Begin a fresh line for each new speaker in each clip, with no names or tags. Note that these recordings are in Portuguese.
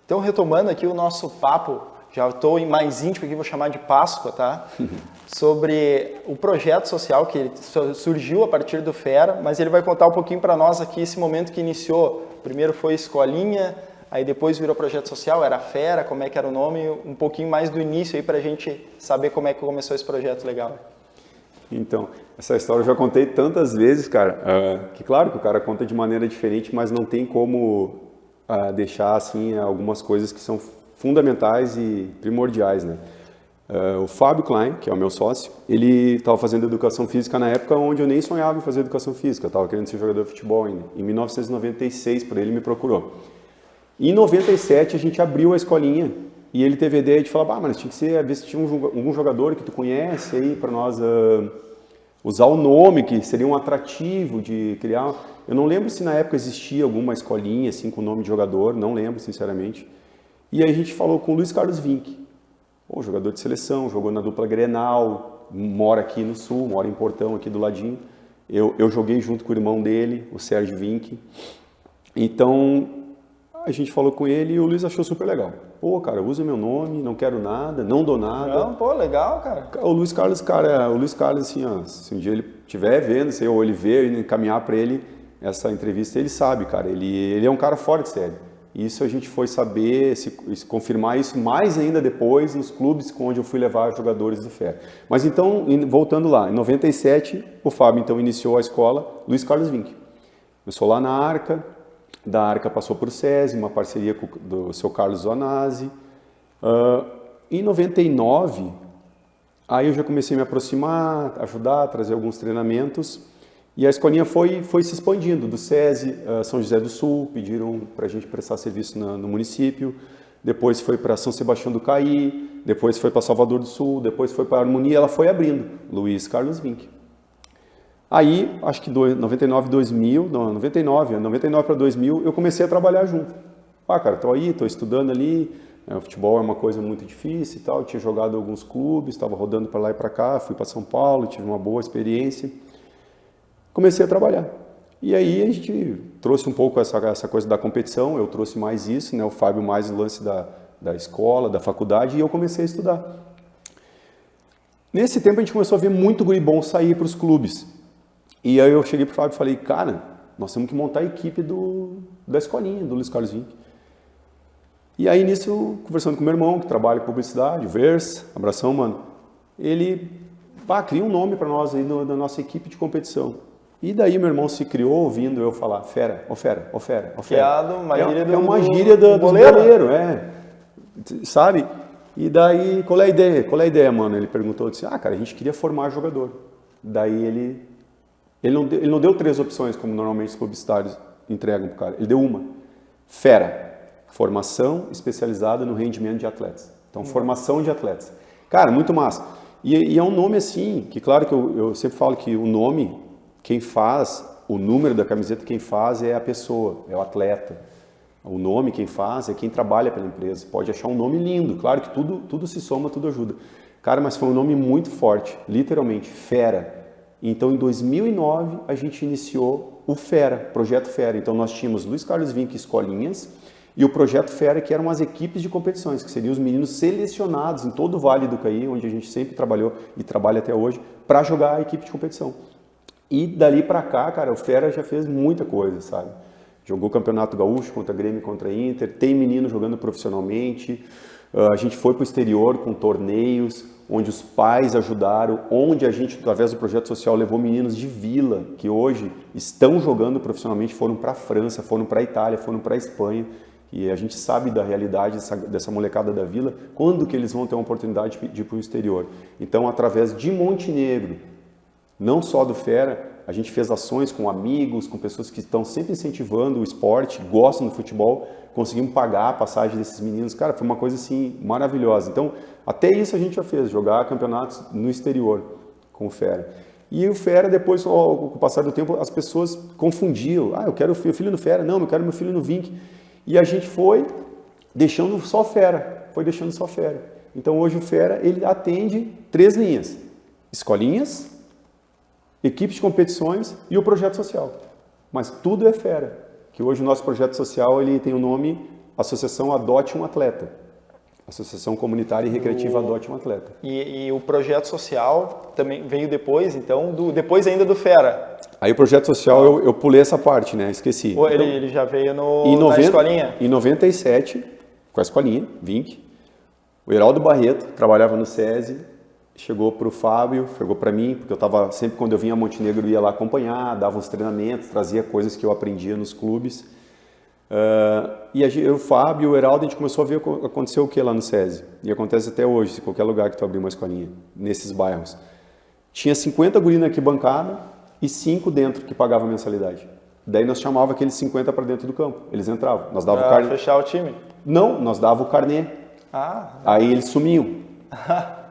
Então, retomando aqui o nosso papo, já estou mais íntimo aqui, vou chamar de Páscoa, tá? Sobre o projeto social que surgiu a partir do Fera, mas ele vai contar um pouquinho para nós aqui esse momento que iniciou. Primeiro foi escolinha, aí depois virou projeto social, era Fera, como é que era o nome, um pouquinho mais do início aí para a gente saber como é que começou esse projeto legal.
Então, essa história eu já contei tantas vezes, cara, que claro que o cara conta de maneira diferente, mas não tem como deixar assim algumas coisas que são fundamentais e primordiais, né? O Fábio Klein, que é o meu sócio, ele estava fazendo educação física na época onde eu nem sonhava em fazer educação física, eu estava querendo ser jogador de futebol ainda. Em 1996, por ele me procurou. Em 97 a gente abriu a escolinha e ele teve a ideia de falar, mas tinha que ser, ver se tinha algum jogador que tu conhece aí para nós usar o nome que seria um atrativo de criar. Eu não lembro se na época existia alguma escolinha assim com o nome de jogador, não lembro sinceramente. E aí a gente falou com o Luiz Carlos Vinck, jogador de seleção, jogou na dupla Grenal, mora aqui no Sul, mora em Portão aqui do ladinho. Eu joguei junto com o irmão dele, o Sérgio Vinck. Então a gente falou com ele e o Luiz achou super legal. Pô, cara, usa meu nome, não quero nada, não dou nada.
Não, pô, legal, cara.
O Luiz Carlos, assim, ó, se um dia ele estiver vendo, ou ele ver e encaminhar para ele essa entrevista, ele sabe, cara, ele é um cara fora de série. Isso a gente foi saber, confirmar isso mais ainda depois nos clubes onde eu fui levar jogadores do Fera. Mas então, voltando lá, em 97, o Fábio então iniciou a escola Luiz Carlos Vinck. Começou lá na Arca, da Arca passou para o SESI, uma parceria com do seu Carlos Zonazzi. Em 99, aí eu já comecei a me aproximar, ajudar, trazer alguns treinamentos. E a escolinha foi se expandindo, do SESI, São José do Sul, pediram para a gente prestar serviço no município, depois foi para São Sebastião do Caí, depois foi para Salvador do Sul, depois foi para Harmonia, ela foi abrindo, Luiz Carlos Vinck. Aí, acho que 99 para 2000, eu comecei a trabalhar junto. Cara, estou aí, estou estudando ali, o futebol é uma coisa muito difícil e tal, eu tinha jogado em alguns clubes, estava rodando para lá e para cá, fui para São Paulo, tive uma boa experiência. Comecei a trabalhar. E aí a gente trouxe um pouco essa coisa da competição, eu trouxe mais isso, né? O Fábio mais o lance da escola, da faculdade, e eu comecei a estudar. Nesse tempo a gente começou a ver muito guri bom sair para os clubes. E aí eu cheguei para o Fábio e falei, cara, nós temos que montar a equipe da escolinha, do Luiz Carlos Vinck. E aí nisso, conversando com meu irmão, que trabalha em publicidade, Vers, abração, mano, ele cria um nome para nós aí da nossa equipe de competição. E daí meu irmão se criou ouvindo eu falar, Fera, ó Fera, ó Fera, ó Fera. É uma gíria dos goleiros, sabe? E daí, qual é a ideia? Qual é a ideia, mano? Ele perguntou, disse, cara, a gente queria formar jogador. Daí ele não deu 3 opções, como normalmente os publicitários entregam pro cara. Ele deu uma. Fera, formação especializada no rendimento de atletas. Então, formação de atletas. Cara, muito massa. E é um nome assim, que claro que eu sempre falo que o nome, quem faz, o número da camiseta, quem faz é a pessoa, é o atleta. O nome, quem faz, é quem trabalha pela empresa. Pode achar um nome lindo, claro que tudo se soma, tudo ajuda. Cara, mas foi um nome muito forte, literalmente, Fera. Então, em 2009, a gente iniciou o Fera, Projeto Fera. Então, nós tínhamos Luiz Carlos Vinck escolinhas e o Projeto Fera, que eram as equipes de competições, que seriam os meninos selecionados em todo o Vale do Caí, onde a gente sempre trabalhou e trabalha até hoje, para jogar a equipe de competição. E dali para cá, cara, o Fera já fez muita coisa, sabe? Jogou Campeonato Gaúcho contra Grêmio, contra Inter, tem menino jogando profissionalmente, a gente foi para o exterior com torneios, onde os pais ajudaram, onde a gente, através do projeto social, levou meninos de vila, que hoje estão jogando profissionalmente, foram para a França, foram para a Itália, foram para a Espanha, e a gente sabe da realidade dessa molecada da vila, quando que eles vão ter uma oportunidade de ir para o exterior. Então, através de Montenegro, não só do Fera, a gente fez ações com amigos, com pessoas que estão sempre incentivando o esporte, gostam do futebol, conseguimos pagar a passagem desses meninos. Cara, foi uma coisa assim maravilhosa. Então, até isso a gente já fez, jogar campeonatos no exterior com o Fera. E o Fera, depois, com o passar do tempo, as pessoas confundiam. Eu quero o filho no Fera. Não, eu quero meu filho no Vinck. E a gente foi deixando só Fera. Então, hoje o Fera, ele atende 3 linhas. Escolinhas, equipes de competições e o projeto social. Mas tudo é Fera. Que hoje o nosso projeto social ele tem o nome Associação Adote um Atleta. Associação Comunitária e Recreativa Adote um Atleta.
E o projeto social também veio depois, então, depois ainda do Fera.
Aí o projeto social eu pulei essa parte, né? Esqueci.
Ou ele já veio
na
escolinha?
Em 97, com a escolinha, Vinc, o Heraldo Barreto, trabalhava no SESI, chegou para o Fábio, chegou para mim, porque eu estava sempre quando eu vinha a Montenegro, eu ia lá acompanhar, dava uns treinamentos, trazia coisas que eu aprendia nos clubes. O Fábio e o Heraldo, a gente começou a ver aconteceu o que lá no SESI. E acontece até hoje, em qualquer lugar que tu abrir uma escolinha, nesses bairros. Tinha 50 guri na arquibancada e 5 dentro que pagavam mensalidade. Daí nós chamava aqueles 50 para dentro do campo. Eles entravam. Nós dava o carnê.
Fechar o time?
Não, nós dava o carnê. Aí eles sumiam.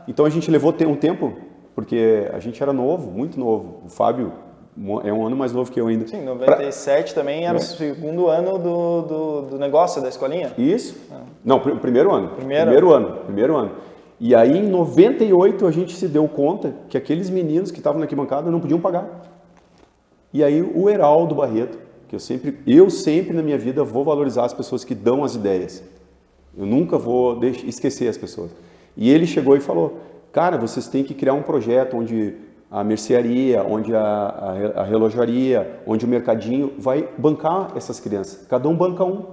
Então a gente levou um tempo, porque a gente era novo, muito novo. O Fábio é um ano mais novo que eu ainda.
Sim, 97 também era o segundo ano do negócio da escolinha?
Isso. Não, o primeiro ano. Primeiro ano. E aí em 98 a gente se deu conta que aqueles meninos que estavam na arquibancada não podiam pagar. E aí o Heraldo Barreto, que eu sempre na minha vida vou valorizar as pessoas que dão as ideias. Eu nunca vou esquecer as pessoas. E ele chegou e falou, cara, vocês têm que criar um projeto onde a mercearia, onde a relojaria, onde o mercadinho vai bancar essas crianças. Cada um banca um.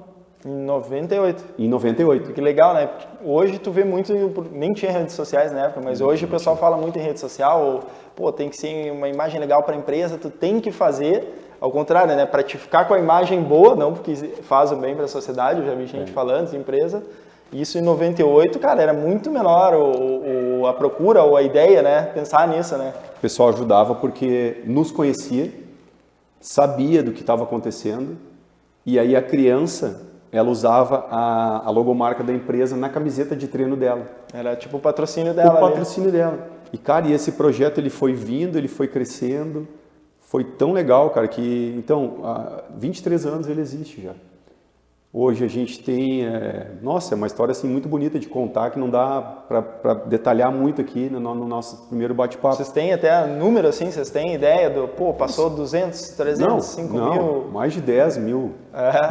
Em 98.
Em 98.
Que legal, né? Hoje tu vê muito, nem tinha redes sociais na época, mas hoje o pessoal fala muito em rede social, ou, pô, tem que ser uma imagem legal para a empresa, tu tem que fazer, ao contrário, né? Para te ficar com a imagem boa, não porque faz o bem para a sociedade, eu já vi gente falando de empresa. Isso em 98, cara, era muito menor a procura ou a ideia, né? Pensar nisso, né?
O pessoal ajudava porque nos conhecia, sabia do que estava acontecendo, e aí a criança, ela usava a logomarca da empresa na camiseta de treino dela.
Era tipo o patrocínio dela.
O patrocínio dela. E, cara, esse projeto ele foi vindo, ele foi crescendo, foi tão legal, cara, que, então, há 23 anos ele existe já. Hoje a gente tem, nossa, é uma história assim muito bonita de contar que não dá para detalhar muito aqui no nosso primeiro bate-papo.
Vocês têm até número assim, vocês têm ideia do, passou 200, 300, 5 mil?
Mais de 10 mil,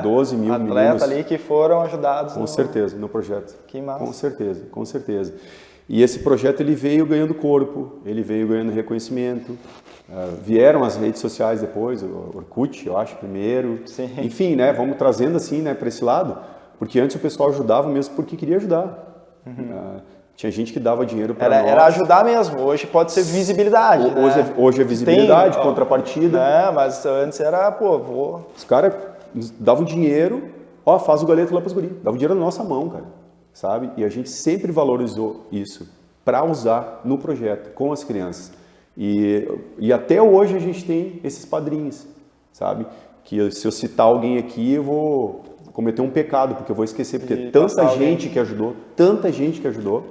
12 mil
atletas ali que foram ajudados.
Com certeza, no projeto.
Que massa.
Com certeza. E esse projeto ele veio ganhando corpo, ele veio ganhando reconhecimento. Vieram as redes sociais depois, o Orkut, eu acho, primeiro.
Sim.
Enfim, né, vamos trazendo assim, né, para esse lado, porque antes o pessoal ajudava mesmo porque queria ajudar. Tinha gente que dava dinheiro para nós.
Era ajudar mesmo, hoje pode ser visibilidade.
Hoje é visibilidade, contrapartida.
Mas antes era,
Os caras davam dinheiro, faz o galeto lá para os guris. Dava dinheiro na nossa mão, cara, sabe? E a gente sempre valorizou isso para usar no projeto, com as crianças. E até hoje a gente tem esses padrinhos, sabe? Que se eu citar alguém aqui, eu vou cometer um pecado, porque eu vou esquecer, porque tanta gente que ajudou.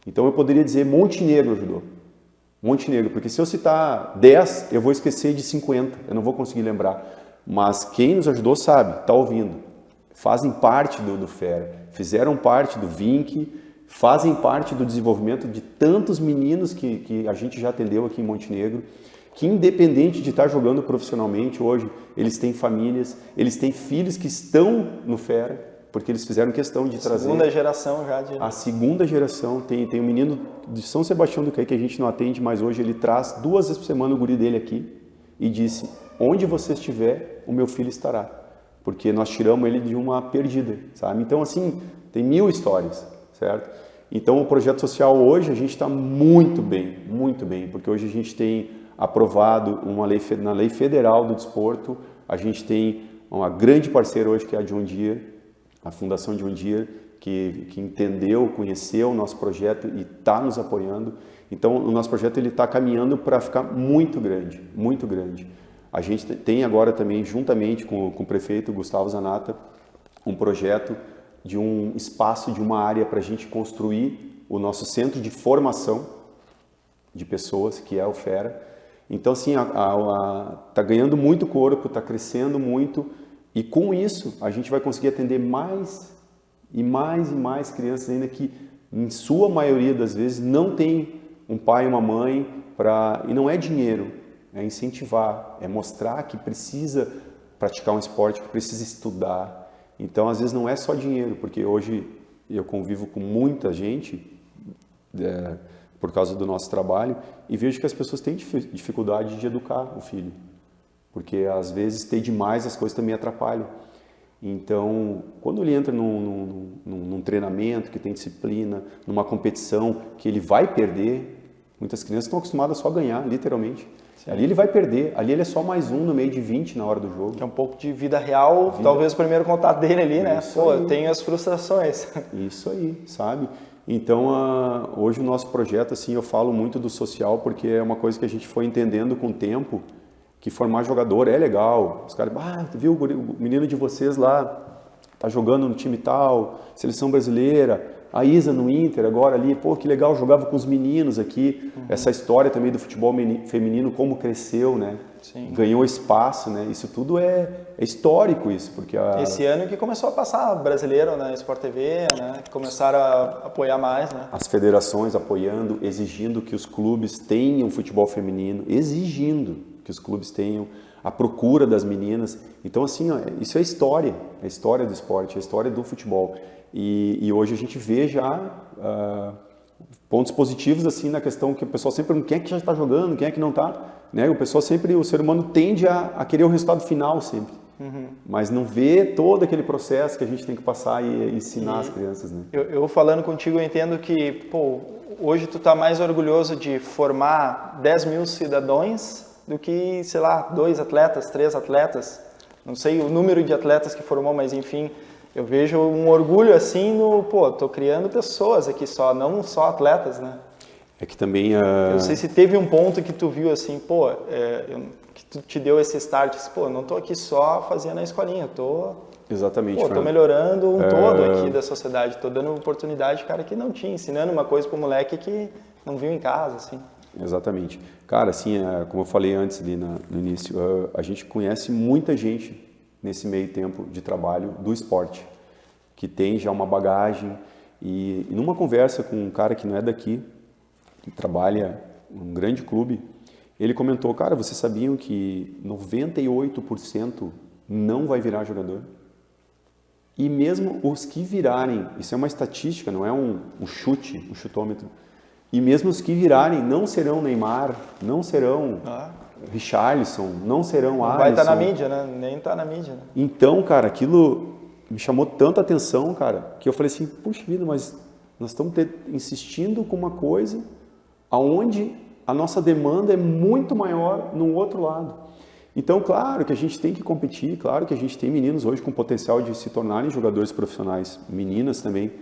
Então eu poderia dizer Montenegro ajudou. Montenegro, porque se eu citar 10, eu vou esquecer de 50, eu não vou conseguir lembrar. Mas quem nos ajudou sabe, está ouvindo. Fazem parte do FERA, fizeram parte do Vinc, fazem parte do desenvolvimento de tantos meninos que a gente já atendeu aqui em Montenegro, que independente de estar jogando profissionalmente hoje, eles têm famílias, eles têm filhos que estão no FERA, porque eles fizeram questão de trazer...
Segunda geração já.
A segunda geração, tem um menino de São Sebastião do Caí que a gente não atende, mas hoje ele traz 2 vezes por semana o guri dele aqui e disse, onde você estiver, o meu filho estará, porque nós tiramos ele de uma perdida, sabe? Então, assim, tem 1000 histórias, certo? Então, o projeto social hoje, a gente está muito bem, porque hoje a gente tem aprovado na lei federal do desporto, a gente tem uma grande parceira hoje que é a John Deere, a Fundação John Deere, que entendeu, conheceu o nosso projeto e está nos apoiando. Então, o nosso projeto está caminhando para ficar muito grande, muito grande. A gente tem agora também, juntamente com o prefeito Gustavo Zanata, um projeto de um espaço, de uma área para a gente construir o nosso centro de formação de pessoas, que é o FERA. Então, assim, está ganhando muito corpo, está crescendo muito, e com isso a gente vai conseguir atender mais e mais crianças ainda que, em sua maioria das vezes, não tem um pai e uma mãe e não é dinheiro, é incentivar, é mostrar que precisa praticar um esporte, que precisa estudar. Então, às vezes, não é só dinheiro, porque hoje eu convivo com muita gente por causa do nosso trabalho e vejo que as pessoas têm dificuldade de educar o filho, porque às vezes ter demais as coisas também atrapalham. Então, quando ele entra num treinamento que tem disciplina, numa competição que ele vai perder, muitas crianças estão acostumadas só a ganhar, literalmente. Sim. Ali ele vai perder, ali ele é só mais um no meio de 20 na hora do jogo.
Que é um pouco de vida real, talvez o primeiro contato dele ali, né? Pô, eu tenho as frustrações.
Isso aí, sabe? Então, hoje o nosso projeto, assim, eu falo muito do social porque é uma coisa que a gente foi entendendo com o tempo, que formar jogador é legal. Os caras, viu o menino de vocês lá, tá jogando no time tal, seleção brasileira, a Isa no Inter agora ali, pô, que legal, jogava com os meninos aqui. Essa história também do futebol feminino, como cresceu, né? Sim. Ganhou espaço, né? Isso tudo é histórico, isso, porque
esse ano que começou a passar brasileiro na Sport TV, né? Começaram a apoiar mais, né?
As federações apoiando, exigindo que os clubes tenham futebol feminino, exigindo que os clubes tenham a procura das meninas. Então, assim, ó, isso é a história do esporte, a história do futebol. E hoje a gente vê já pontos positivos assim na questão que o pessoal sempre pergunta quem é que já está jogando, quem é que não está. Né? O ser humano tende a querer o resultado final sempre. Mas não vê todo aquele processo que a gente tem que passar e ensinar as crianças. Né?
Eu falando contigo, eu entendo que pô, hoje tu está mais orgulhoso de formar 10 mil cidadãos do que, sei lá, 2 atletas, 3 atletas. Não sei o número de atletas que formou, mas enfim... Eu vejo um orgulho assim tô criando pessoas aqui só, não só atletas, né?
É que também...
Eu não sei se teve um ponto que tu viu assim, que tu te deu esse start, eu não tô aqui só fazendo a escolinha,
Exatamente.
Tô melhorando todo aqui da sociedade, tô dando oportunidade, cara, que não tinha, ensinando uma coisa pro moleque que não viu em casa, assim.
Exatamente. Cara, assim, como eu falei antes ali no início, a gente conhece muita gente nesse meio tempo de trabalho do esporte, que tem já uma bagagem e numa conversa com um cara que não é daqui, que trabalha num grande clube, ele comentou, cara, vocês sabiam que 98% não vai virar jogador? E mesmo os que virarem, isso é uma estatística, não é um chute, um chutômetro, e mesmo os que virarem não serão Neymar, não serão... Richarlison, não serão Alisson.
Vai estar na mídia, né? Nem está na mídia. Né?
Então, cara, aquilo me chamou tanta atenção, cara, que eu falei assim, puxa vida, mas nós estamos insistindo com uma coisa aonde a nossa demanda é muito maior no outro lado. Então, claro que a gente tem que competir, claro que a gente tem meninos hoje com potencial de se tornarem jogadores profissionais, meninas também,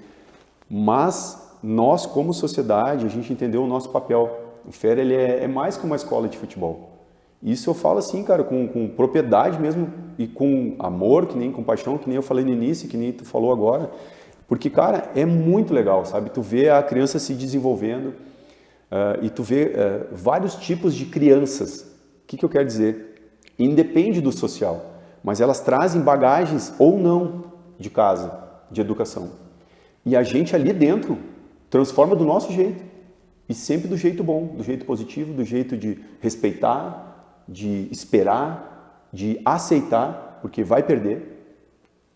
mas nós, como sociedade, a gente entendeu o nosso papel. O FER, ele é mais que uma escola de futebol. Isso eu falo assim, cara, com propriedade mesmo e com amor, que nem com paixão, que nem eu falei no início, que nem tu falou agora. Porque, cara, é muito legal, sabe? Tu vê a criança se desenvolvendo e tu vê vários tipos de crianças. O que eu quero dizer? Independe do social, mas elas trazem bagagens ou não de casa, de educação. E a gente ali dentro transforma do nosso jeito. E sempre do jeito bom, do jeito positivo, do jeito de respeitar, de esperar, de aceitar, porque vai perder.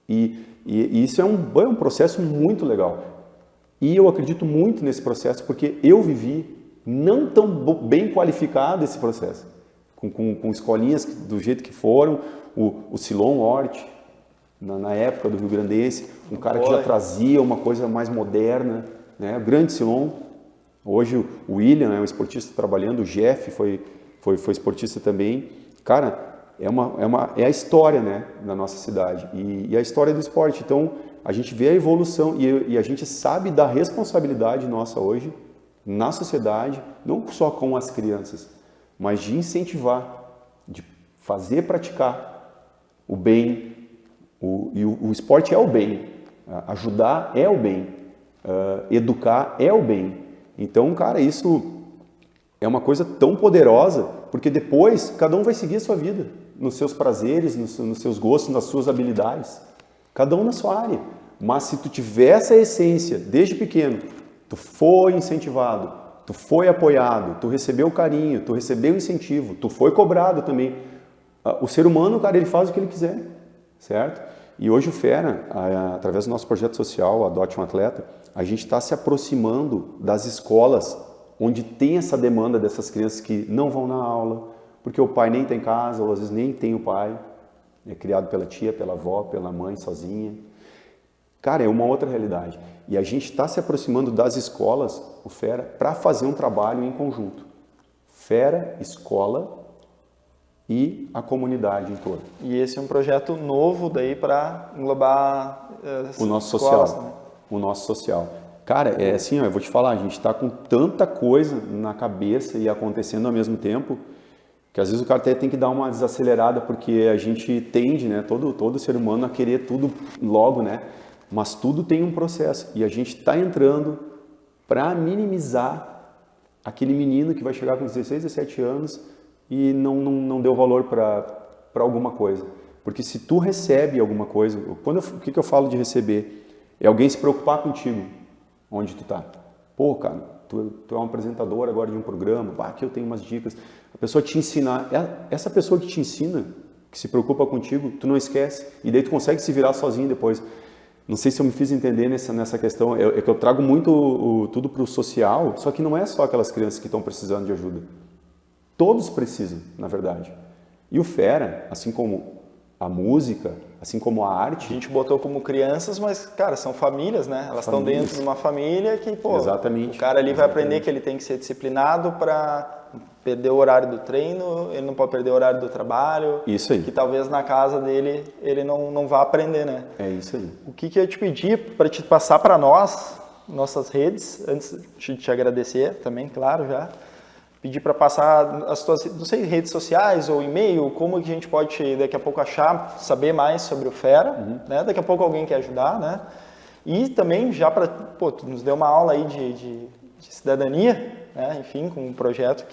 E isso é um processo muito legal. E eu acredito muito nesse processo, porque eu vivi não tão bem qualificado esse processo. Com escolinhas do jeito que foram, o Silon Hort, na época do Rio Grandense, um cara que já trazia uma coisa mais moderna, né? O grande Silon. Hoje o William é um esportista trabalhando, o Jeff foi esportista também. Cara, é a história, né, da nossa cidade e a história do esporte. Então, a gente vê a evolução e a gente sabe da responsabilidade nossa hoje na sociedade, não só com as crianças, mas de incentivar, de fazer praticar o bem. O esporte é o bem, ajudar é o bem, educar é o bem. Então, cara, isso é uma coisa tão poderosa, porque depois cada um vai seguir a sua vida, nos seus prazeres, nos seus gostos, nas suas habilidades, cada um na sua área. Mas se tu tiver essa essência desde pequeno, tu foi incentivado, tu foi apoiado, tu recebeu carinho, tu recebeu incentivo, tu foi cobrado também. O ser humano, cara, ele faz o que ele quiser, certo? E hoje o Fera, através do nosso projeto social, Adote um Atleta, a gente está se aproximando das escolas onde tem essa demanda dessas crianças que não vão na aula, porque o pai nem tem casa, ou às vezes nem tem o pai, é criado pela tia, pela avó, pela mãe, sozinha. Cara, é uma outra realidade. E a gente está se aproximando das escolas, o Fera, para fazer um trabalho em conjunto. Fera, escola e a comunidade em torno.
E esse é um projeto novo daí para englobar
o nosso
escolas,
social.
né?
O nosso social. Cara, é assim, ó, eu vou te falar, a gente está com tanta coisa na cabeça e acontecendo ao mesmo tempo, que às vezes o cara até tem que dar uma desacelerada, porque a gente tende, né, todo ser humano a querer tudo logo, né? Mas tudo tem um processo e a gente está entrando para minimizar aquele menino que vai chegar com 16, 17 anos e não deu valor para alguma coisa. Porque se tu recebe alguma coisa, o que eu falo de receber? É alguém se preocupar contigo, onde tu tá. Pô, cara, tu é um apresentador agora de um programa, aqui eu tenho umas dicas. A pessoa te ensinar, essa pessoa que te ensina, que se preocupa contigo, tu não esquece. E daí tu consegue se virar sozinho depois. Não sei se eu me fiz entender nessa questão, é que eu trago muito tudo para o social, só que não é só aquelas crianças que estão precisando de ajuda. Todos precisam, na verdade. E o Fera, assim como a música, assim como a arte...
A gente botou como crianças, mas, cara, são famílias, né? Elas estão dentro de uma família que, pô,
exatamente,
o cara ali vai aprender que ele tem que ser disciplinado para perder o horário do treino, ele não pode perder o horário do trabalho.
Isso aí.
Que talvez na casa dele ele não vá aprender, né?
É isso aí.
O que eu ia te pedir para te passar para nós, nossas redes, antes de te agradecer também, claro, já... Pedir para passar as tuas, não sei, redes sociais ou e-mail, como que a gente pode daqui a pouco achar, saber mais sobre o Fera, né? Daqui a pouco alguém quer ajudar, né? E também já para, pô, tu nos deu uma aula aí de cidadania, né? Enfim, com um projeto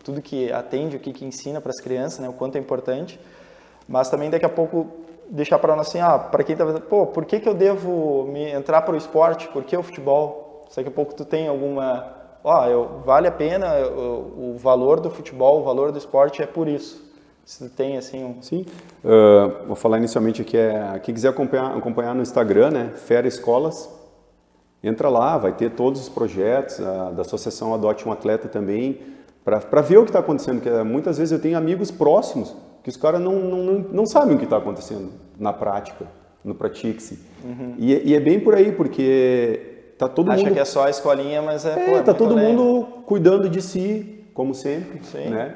tudo que atende, o que ensina para as crianças, né? O quanto é importante. Mas também daqui a pouco deixar para nós assim, para quem tá, pô, por que eu devo entrar para o esporte? Por que o futebol? Se daqui a pouco tu tem alguma vale a pena, o valor do futebol, o valor do esporte é por isso. Se tem assim
Sim, vou falar inicialmente aqui, quem quiser acompanhar no Instagram, né, Fera Escolas, entra lá, vai ter todos os projetos, da Associação Adote um Atleta também, para ver o que está acontecendo, porque muitas vezes eu tenho amigos próximos que os caras não sabem o que está acontecendo na prática, no Pratique-se. E é bem por aí, porque... Tá todo
Acha
mundo...
que é só a escolinha, mas
tá todo mundo cuidando de si, como sempre, né?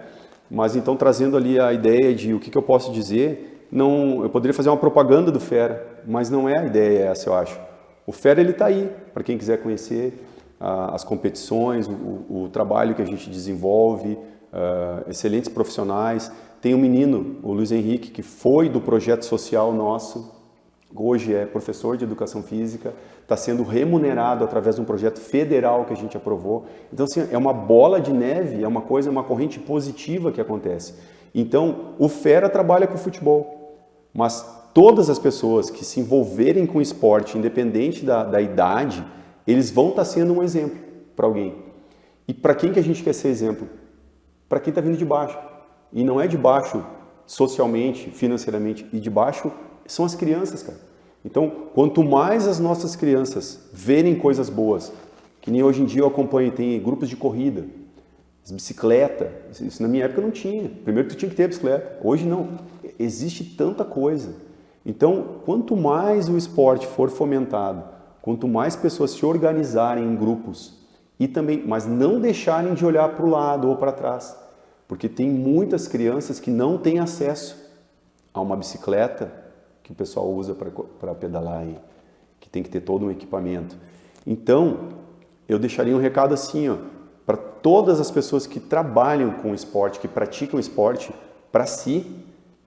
Mas então trazendo ali a ideia de o que eu posso dizer, eu poderia fazer uma propaganda do Fera, mas não é a ideia essa, eu acho. O Fera, ele tá aí, para quem quiser conhecer as competições, o trabalho que a gente desenvolve, excelentes profissionais. Tem um menino, o Luiz Henrique, que foi do projeto social nosso, hoje é professor de educação física, está sendo remunerado através de um projeto federal que a gente aprovou. Então, assim, é uma bola de neve, é uma corrente positiva que acontece. Então, o Fera trabalha com futebol, mas todas as pessoas que se envolverem com o esporte, independente da idade, eles vão estar sendo um exemplo para alguém. E para quem que a gente quer ser exemplo? Para quem está vindo de baixo. E não é de baixo socialmente, financeiramente, e de baixo são as crianças, cara. Então, quanto mais as nossas crianças verem coisas boas, que nem hoje em dia eu acompanho, tem grupos de corrida, bicicleta, isso na minha época não tinha. Primeiro tu tinha que ter bicicleta, hoje não. Existe tanta coisa. Então, quanto mais o esporte for fomentado, quanto mais pessoas se organizarem em grupos, mas não deixarem de olhar para o lado ou para trás, porque tem muitas crianças que não têm acesso a uma bicicleta, que o pessoal usa para pedalar, que tem que ter todo um equipamento. Então, eu deixaria um recado assim, para todas as pessoas que trabalham com esporte, que praticam esporte, para si,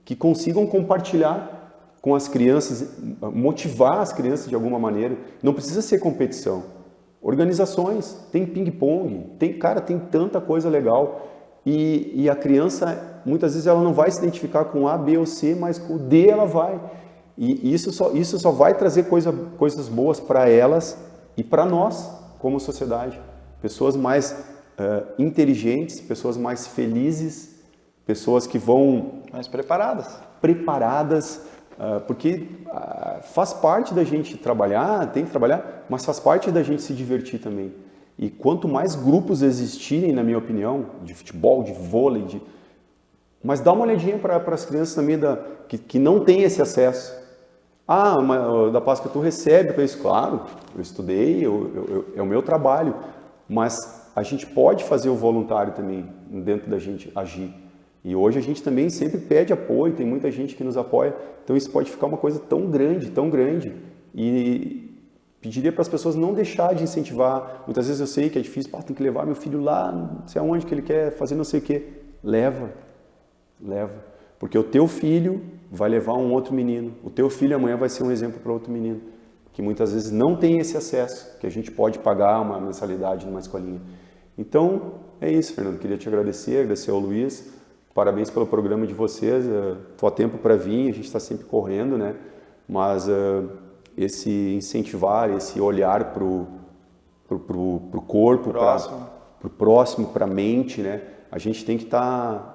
que consigam compartilhar com as crianças, motivar as crianças de alguma maneira. Não precisa ser competição. Organizações, tem ping-pong, tem tanta coisa legal. E a criança, muitas vezes, ela não vai se identificar com A, B ou C, mas com o D ela vai. E isso só vai trazer coisas boas para elas e para nós, como sociedade. Pessoas mais inteligentes, pessoas mais felizes, pessoas que vão...
mais preparadas.
Porque faz parte da gente trabalhar, tem que trabalhar, mas faz parte da gente se divertir também. E quanto mais grupos existirem, na minha opinião, de futebol, de vôlei, mas dá uma olhadinha para as crianças também que não têm esse acesso. Da Páscoa tu recebe para isso? Claro, eu estudei, é o meu trabalho, mas a gente pode fazer o voluntário também, dentro da gente agir. E hoje a gente também sempre pede apoio, tem muita gente que nos apoia, então isso pode ficar uma coisa tão grande, e pediria para as pessoas não deixar de incentivar. Muitas vezes eu sei que é difícil, tem que levar meu filho lá, não sei aonde que ele quer fazer não sei o quê. Leva, porque o teu filho vai levar um outro menino, o teu filho amanhã vai ser um exemplo para outro menino, que muitas vezes não tem esse acesso, que a gente pode pagar uma mensalidade numa escolinha. Então, é isso, Fernando, queria te agradecer ao Luiz, parabéns pelo programa de vocês, tô a tempo para vir, a gente está sempre correndo, né? Mas esse incentivar, esse olhar pro corpo, pro próximo, para a mente, né? A gente tem que estar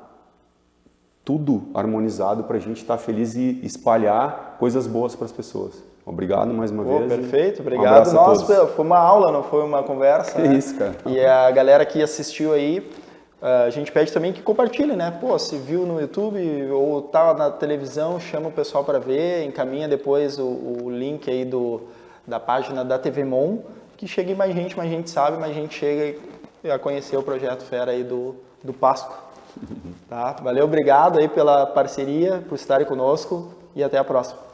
tudo harmonizado para a gente estar feliz e espalhar coisas boas para as pessoas. Obrigado mais uma vez.
Perfeito, obrigado. Nossa, foi uma aula, não foi uma conversa.
É isso, cara.
E a galera que assistiu aí, a gente pede também que compartilhe, né? Se viu no YouTube ou tá na televisão, chama o pessoal para ver, encaminha depois o link aí da página da TV Mon, que chegue mais gente sabe, mais gente chega a conhecer o Projeto Fera aí do Páscoa. Tá? Valeu, obrigado aí pela parceria, por estarem conosco e até a próxima.